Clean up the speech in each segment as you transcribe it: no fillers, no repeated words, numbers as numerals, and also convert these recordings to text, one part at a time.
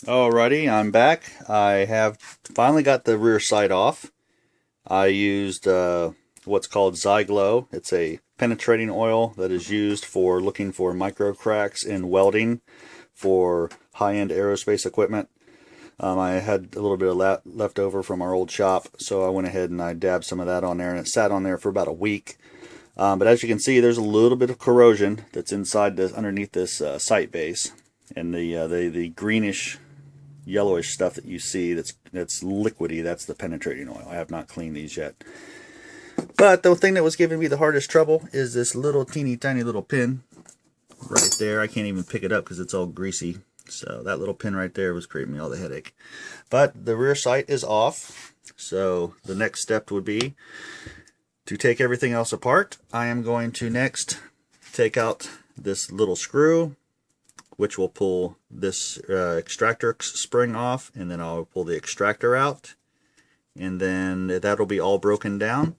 Alrighty, I'm back. I have finally got the rear sight off. I used what's called Zyglow. It's a penetrating oil that is used for looking for micro cracks in welding for high-end aerospace equipment. I had a little bit of left over from our old shop, so I went ahead and I dabbed some of that on there, and it sat on there for about a week. But as you can see, there's a little bit of corrosion that's inside this, underneath this sight base, and the greenish yellowish stuff that you see that's liquidy, that's the penetrating oil. I have not cleaned these yet. But the thing that was giving me the hardest trouble is this little teeny tiny little pin right there. I can't even pick it up because it's all greasy. So that little pin right there was creating me all the headache. But the rear sight is off. So the next step would be to take everything else apart. I am going to next take out this little screw, which will pull this extractor spring off, and then I'll pull the extractor out, and then that'll be all broken down.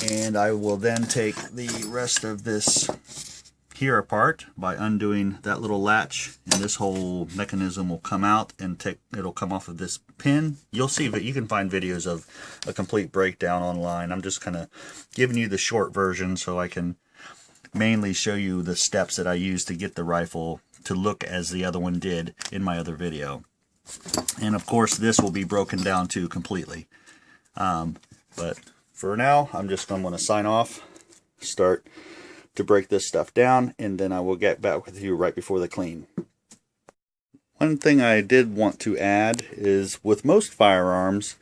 And I will then take the rest of this here apart by undoing that little latch, and this whole mechanism will come out and it'll come off of this pin. You'll see that you can find videos of a complete breakdown online. I'm just kind of giving you the short version so I can mainly show you the steps that I use to get the rifle to look as the other one did in my other video. And of course this will be broken down too completely. But for now I'm going to sign off, start to break this stuff down, and then I will get back with you right before the clean. One thing I did want to add is with most firearms,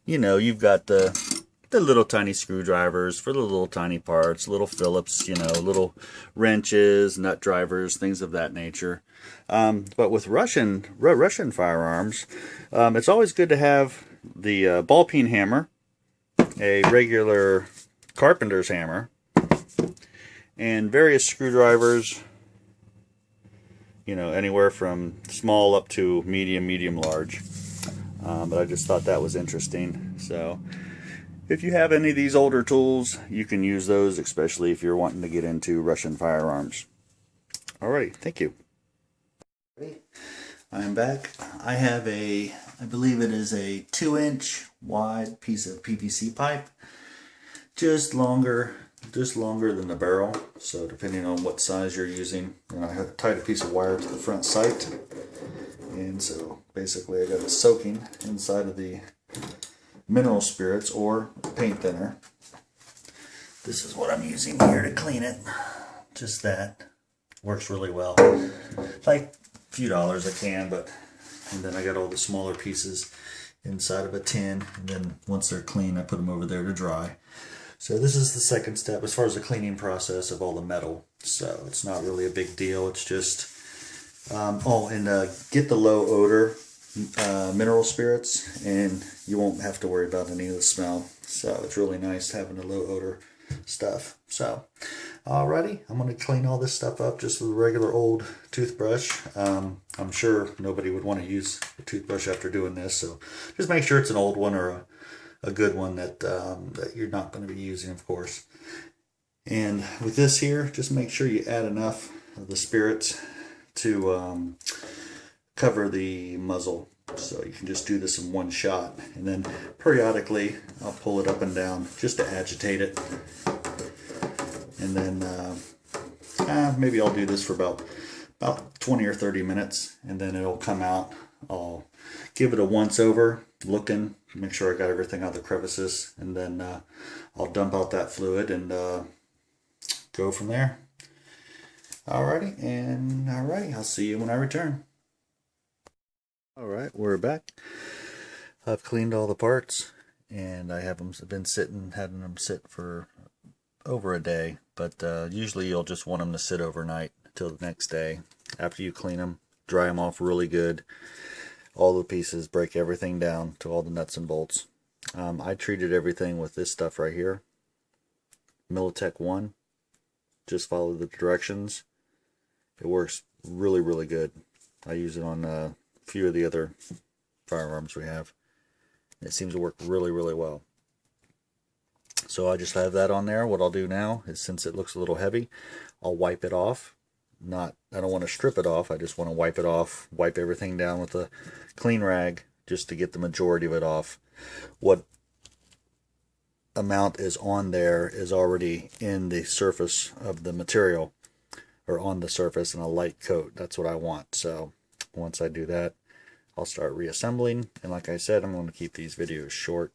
you know, you've got the little tiny screwdrivers for the little tiny parts, little Phillips, you know, little wrenches, nut drivers, things of that nature. But with Russian firearms, it's always good to have the ball peen hammer, a regular carpenter's hammer, and various screwdrivers, you know, anywhere from small up to medium, large. But I just thought that was interesting. So if you have any of these older tools, you can use those, especially if you're wanting to get into Russian firearms. Alright, thank you. I am back. I have I believe it is a 2-inch wide piece of PVC pipe, just longer than the barrel. So depending on what size you're using, and I have tied a piece of wire to the front sight, and so basically I got it soaking inside of the mineral spirits or paint thinner. This is what I'm using here to clean it. Just that. Works really well. Like a few dollars a can, but and then I got all the smaller pieces inside of a tin, and then once they're clean I put them over there to dry. So this is the second step as far as the cleaning process of all the metal. So it's not really a big deal. It's just get the low odor mineral spirits, and you won't have to worry about any of the smell. So it's really nice having a low odor stuff. So alrighty, I'm going to clean all this stuff up just with a regular old toothbrush. I'm sure nobody would want to use a toothbrush after doing this, so just make sure it's an old one or a good one that you're not going to be using, of course. And with this here, just make sure you add enough of the spirits to cover the muzzle. So you can just do this in one shot, and then periodically I'll pull it up and down just to agitate it. And then maybe I'll do this for about 20 or 30 minutes, and then it'll come out. I'll give it a once over, looking, make sure I got everything out of the crevices, and then I'll dump out that fluid and go from there. Alrighty, I'll see you when I return. Alright, we're back. I've cleaned all the parts, and I have them having them sit for over a day, but usually you'll just want them to sit overnight until the next day. After you clean them, dry them off really good, all the pieces, break everything down to all the nuts and bolts. I treated everything with this stuff right here, Militech 1. Just follow the directions. It works really good. I use it on a few of the other firearms we have. It seems to work really well. So I just have that on there. What I'll do now is, since it looks a little heavy, I'll wipe it off I don't want to strip it off. I just want to wipe it off, wipe everything down with a clean rag just to get the majority of it off. What amount is on there is already in the surface of the material, or on the surface in a light coat. That's what I want. So once I do that, I'll start reassembling. And like I said, I'm going to keep these videos short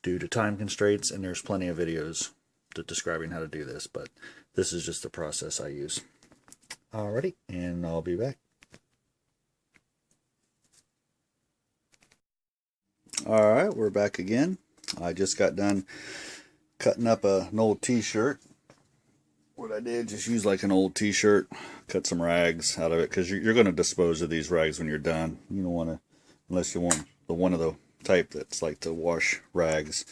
due to time constraints, and there's plenty of videos describing how to do this, but this is just the process I use. Alrighty, and I'll be back. Alright, we're back again. I just got done cutting up an old t-shirt. What I did, just use like an old t-shirt, cut some rags out of it, because you're going to dispose of these rags when you're done. You don't want to, unless you want the one of the type that's like to wash rags.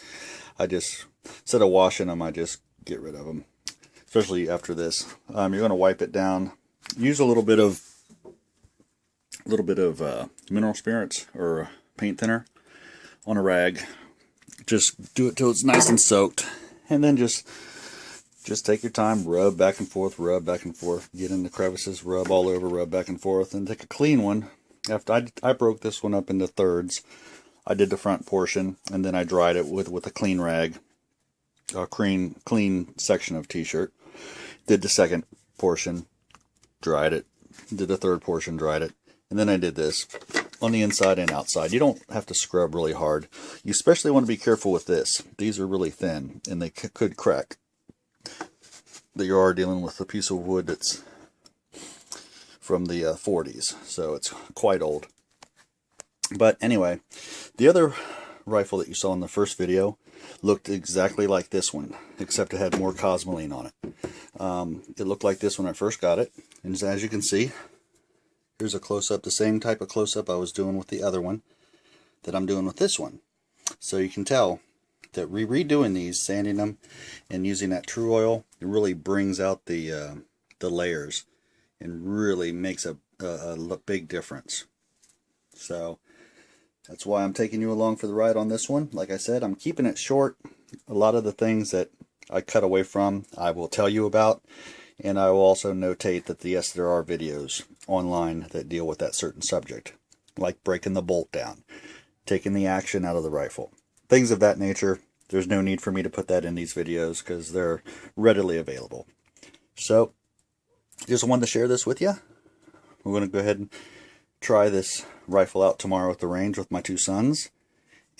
I just, instead of washing them, I just get rid of them, especially after this. You're going to wipe it down. Use a little bit of mineral spirits or paint thinner on a rag. Just do it till it's nice and soaked, and then just take your time, rub back and forth, get in the crevices, rub all over, rub back and forth, and take a clean one. After I broke this one up into thirds. I did the front portion, and then I dried it with a clean rag, a clean section of t-shirt. Did the second portion, dried it. Did the third portion, dried it. And then I did this on the inside and outside. You don't have to scrub really hard. You especially want to be careful with this. These are really thin, and they could crack. That you are dealing with a piece of wood that's from the 40s, so it's quite old. But anyway, the other rifle that you saw in the first video looked exactly like this one, except it had more cosmoline on it. It looked like this when I first got it, and as you can see, here's a close-up, the same type of close-up I was doing with the other one that I'm doing with this one. So you can tell that redoing these, sanding them, and using that True Oil, it really brings out the layers and really makes a big difference. So that's why I'm taking you along for the ride on this one. Like I said, I'm keeping it short. A lot of the things that I cut away from, I will tell you about, and I will also notate that yes, there are videos online that deal with that certain subject, like breaking the bolt down, taking the action out of the rifle, things of that nature. There's no need for me to put that in these videos because they're readily available. So just wanted to share this with you. We're going to go ahead and try this rifle out tomorrow at the range with my two sons,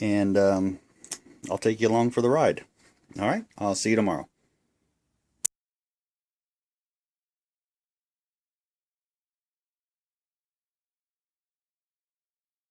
and I'll take you along for the ride. Alright, I'll see you tomorrow.